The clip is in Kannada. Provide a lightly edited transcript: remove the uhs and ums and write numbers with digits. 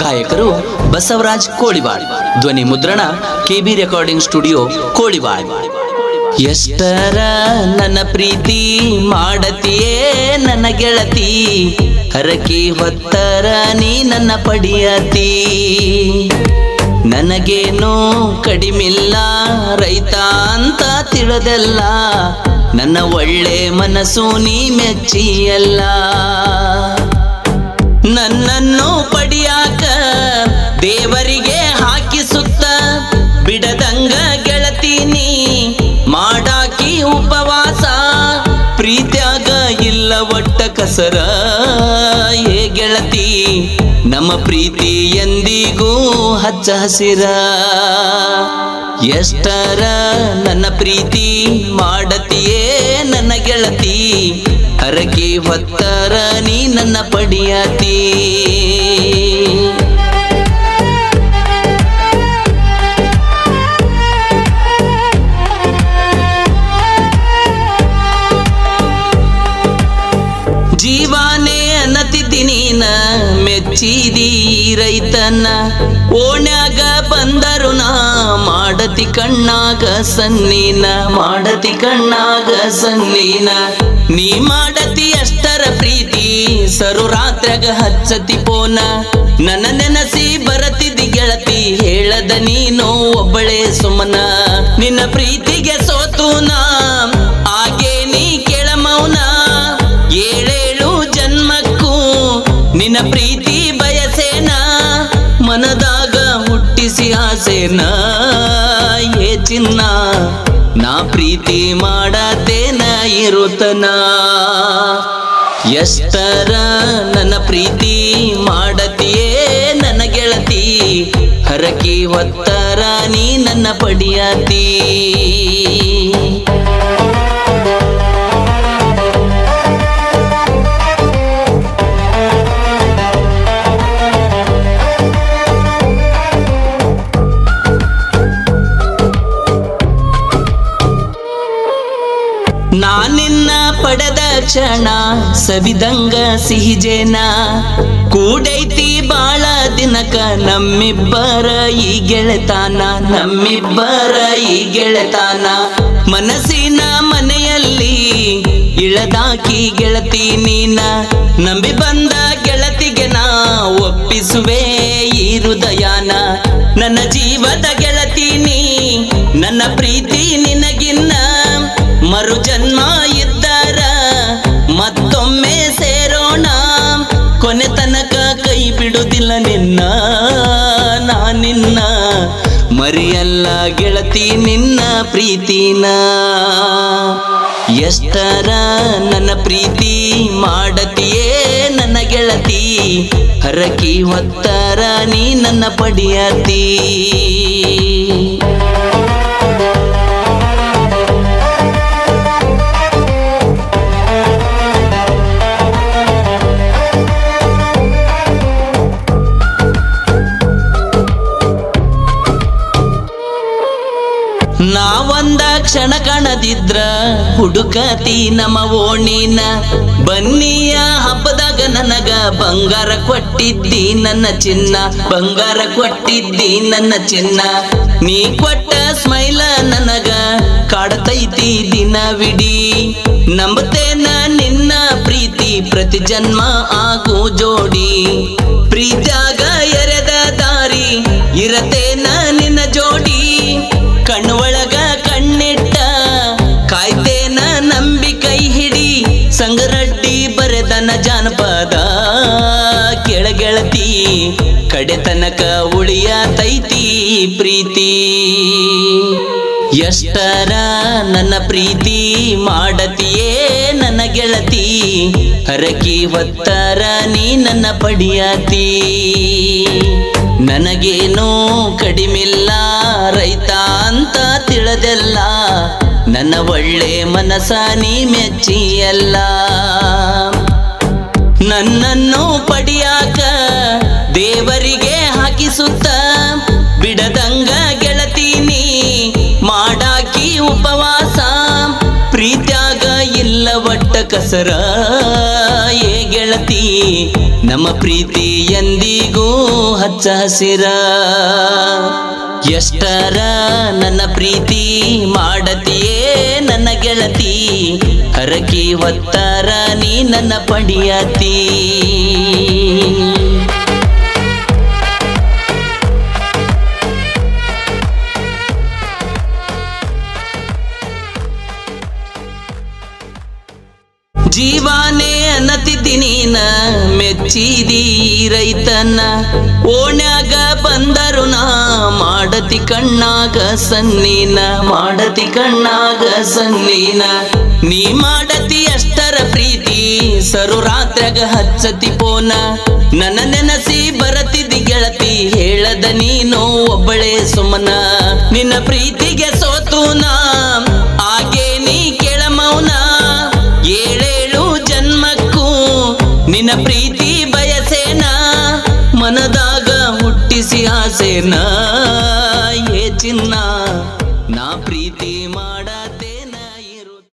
ಗಾಯಕರು ಬಸವರಾಜ್ ಕೋಳಿವಾಡ್. ಧ್ವನಿ ಮುದ್ರಣ KB ರೆಕಾರ್ಡಿಂಗ್ ಸ್ಟುಡಿಯೋ ಕೋಳಿವಾಡ್. ಎಷ್ಟರ ನನ್ನ ಪ್ರೀತಿ ಮಾಡತಿಯೇ ನನ್ನ ಗೆಳತಿ, ಹರಕೆ ಹೊತ್ತರ ನೀ ನನ್ನ ಪಡಿಯತಿ. ನನಗೇನು ಕಡಿಮಿಲ್ಲ ರೈತ ಅಂತ ತಿಳಿದೆಲ್ಲ, ನನ್ನ ಒಳ್ಳೆ ಮನಸ್ಸು ನೀ ಮೆಚ್ಚಿಯಲ್ಲ. ನನ್ನನ್ನು ಪಡಿಯಾಕ ದೇವರಿಗೆ ಹಾಕಿಸುತ್ತ ಬಿಡದಂಗ ಗೆಳತೀನಿ ಮಾಡಾಕಿ ಉಪವಾಸ. ಪ್ರೀತ್ಯಾಗ ಇಲ್ಲ ಒಟ್ಟ ಕಸರ ಏ ಗೆಳತಿ, ನಮ್ಮ ಪ್ರೀತಿ ಎಂದಿಗೂ ಹಚ್ಚ ಹಸಿರ. ಎಷ್ಟರ ನನ್ನ ಪ್ರೀತಿ ಮಾಡತಿಯೇ ನನ್ನ ಗೆಳತಿ, ಹರಕೆ ಹೊತ್ತರ ನೀ ನನ್ನ ಪಡಿಯತಿ. ಜೀವಾನೇ ಅನ್ನತಿದ್ದಿ ನೀನ ಮೆಚ್ಚಿದಿ ರೈತನ, ಓಣ್ಯಾಗ ಬಂದರು ನಾ ಮಾಡತಿ ಕಣ್ಣಾಗ ಸನ್ನೀನ, ಮಾಡತಿ ಕಣ್ಣಾಗ ಸನ್ನೀನ. ನೀ ಮಾಡತಿ ಅಷ್ಟರ ಪ್ರೀತಿ ಸರು ರಾತ್ರ್ಯಾಗ ಹಚ್ಚತಿ ಪೋನ, ನನ್ನ ನೆನಸಿ ಬರತಿದ್ದಿ ಗೆಳತಿ ಹೇಳದ ನೀನು ಒಬ್ಬಳೇ ಸುಮನ. ನಿನ್ನ ಪ್ರೀತಿಗೆ ಸೋತು ನಾ ಹಾಗೆ ನೀ ಕೇಳ ಮೌನ, ಏಳೇಳು ಜನ್ಮಕ್ಕೂ ನಿನ್ನ ಪ್ರೀತಿ ಬಯಸೇನ, ಮನದಾಗ ಹುಟ್ಟಿಸಿ ಆಸೆನ ಏ ಚಿನ್ನ, ನಾ ಪ್ರೀತಿ ಮಾಡತೇನ ಇರುತ್ತನ. ಎಷ್ಟರ ನನ್ನ ಪ್ರೀತಿ ಮಾಡತಿಯೇ ನನ್ನ ಗೆಳತಿ, ಹರಕೆ ಹೊತ್ತರ ನೀ ನನ್ನ ಪಡಿಯತಿ. ನಾನಿನ್ನ ಪಡೆದ ಕ್ಷಣ ಸವಿದಂಗ ಸಿಹಿಜೇನ, ಕೂಡೈತಿ ಬಾಳ ದಿನಕ ನಮ್ಮಿಬ್ಬರ ಈ ಗೆಳೆತಾನ, ನಮ್ಮಿಬ್ಬರ ಈ ಗೆಳೆತಾನ. ಮನಸ್ಸಿನ ಮನೆಯಲ್ಲಿ ಇಳದಾಕಿ ಗೆಳತಿ ನೀನ, ನಂಬಿ ಬಂದ ಗೆಳತಿಗೆ ನಾ ಒಪ್ಪಿಸುವೆ ಈ ಹೃದಯನ. ನನ್ನ ಜೀವದ ಗೆಳತಿ ನೀ, ನನ್ನ ಪ್ರೀತಿ ನಿನಗಿನ್ನ, ಮರು ಜನ್ಮ ಇದ್ದಾರ ಮತ್ತೊಮ್ಮೆ ಸೇರೋಣ, ಕೊನೆ ತನಕ ಕೈ ಬಿಡುವುದಿಲ್ಲ ನಿನ್ನ, ನಾನಿನ್ನ ಮರಿಯಲ್ಲ ಗೆಳತಿ ನಿನ್ನ ಪ್ರೀತಿನ. ಎಷ್ಟರ ನನ್ನ ಪ್ರೀತಿ ಮಾಡತಿಯೇ ನನ್ನ ಗೆಳತಿ, ಹರಕೆ ಹೊತ್ತರ ನೀ ನನ್ನ ಪಡಿಯತಿ. ನಾವೊಂದ ಕ್ಷಣ ಕಾಣದಿದ್ರ ಹುಡುಕತಿ ನಮ್ಮ ಓಣಿನ, ಬನ್ನಿಯ ಹಬ್ಬದಾಗ ನನಗ ಬಂಗಾರ ಕೊಟ್ಟಿದ್ದಿ ನನ್ನ ಚಿನ್ನ, ಬಂಗಾರ ಕೊಟ್ಟಿದ್ದಿ ನನ್ನ ಚಿನ್ನ. ನೀ ಕೊಟ್ಟ ಸ್ಮೈಲ ನನಗ ಕಾಡತೈತಿ ದಿನವಿಡೀ, ನಂಬತೇನ ನಿನ್ನ ಪ್ರೀತಿ ಪ್ರತಿ ಜನ್ಮ ಆಗು ಜೋಡಿ. ಪ್ರೀತ್ಯಾಗ ಎರೆದ ದಾರಿ ಇರತೇನ ನಿನ್ನ ಜೋಡಿ, ಕಣ್ಣೊಳಗ ಕಣ್ಣಿಟ್ಟ ಕಾಯ್ತೇನ ನಂಬಿ ಕೈ ಹಿಡಿ. ಸಂಗರಡ್ಡಿ ಬರೆದನ ಜಾನಪದ ಕೆಳಗೆಳತಿ, ಕಡೆ ತನಕ ಉಳಿಯತೈತಿ ಪ್ರೀತಿ. ಎಷ್ಟರ ನನ್ನ ಪ್ರೀತಿ ಮಾಡತಿಯೇ ನನ್ನ ಗೆಳತಿ, ಹರಕೆ ಹೊತ್ತರ ನೀ ನನ್ನ ಪಡಿಯತಿ. ನನಗೇನು ಕಡಿಮಿಲ್ಲ ರೈತ ಅಂತ ತಿಳಿದೆಲ್ಲ, ನನ್ನ ಒಳ್ಳೆ ಮನಸ ನೀ ಮೆಚ್ಚಿಯಲ್ಲ. ನನ್ನನ್ನು ಪಡಿಯಾಕ ದೇವರಿಗೆ ಹಾಕಿಸುತ್ತ ಬಿಡದಂಗ ಗೆಳತೀನಿ ಮಾಡಾಕಿ ಉಪವಾಸ. ಪ್ರೀತ್ಯಾಗ ಇಲ್ಲ ಒಟ್ಟ ಕಸರ ಗೆಳತಿ ನಮ್ಮ ಪ್ರೀತಿ ಎಂದಿಗೂ ಹಚ್ಚ ಹಸಿರ ಎಷ್ಟರ ನನ್ನ ಪ್ರೀತಿ ಮಾಡತಿಯೇ ನನ್ನ ಗೆಳತಿ ಹರಕಿ ಹೊತ್ತರ ನೀ ನನ್ನ ಪಡಿಯತಿ ಜೀವಾನೇ ಅನ್ನತಿದ್ದೀನಿ ಮೆಚ್ಚಿದಿ ರೈತನ ಓಣ್ಯಾಗ ಬಂದರು ನಾ ಮಾಡತಿ ಕಣ್ಣಾಗ ಸನ್ನಿನ ಮಾಡತಿ ಕಣ್ಣಾಗ ಸನ್ನಿನ ನೀ ಮಾಡತಿ ಅಷ್ಟರ ಪ್ರೀತಿ ಸರು ರಾತ್ರ್ಯಾಗ ಹಚ್ಚತಿ ಪೋನ ನನ್ನ ನೆನಸಿ ಬರತಿದ್ದಿ ಗೆಳತಿ ಹೇಳದ ನೀನು ಒಬ್ಬಳೇ ಸುಮನ ನಿನ್ನ ಪ್ರೀತಿಗೆ ಸೋತು ನಾ ಹಾಗೆ ನೀ ಕೆಳ ಮೌನ ಏಳೇಳು ಜನ್ಮಕ್ಕೂ ನಿನ್ನ ಪ್ರೀತಿ ಬಯಸೇನ ಮನದಾಗ ಹುಟ್ಟಿಸಿ ಆಸೆನ ಏ ಚಿನ್ನ ನಾ ಪ್ರೀತಿ ಮಾಡತೆ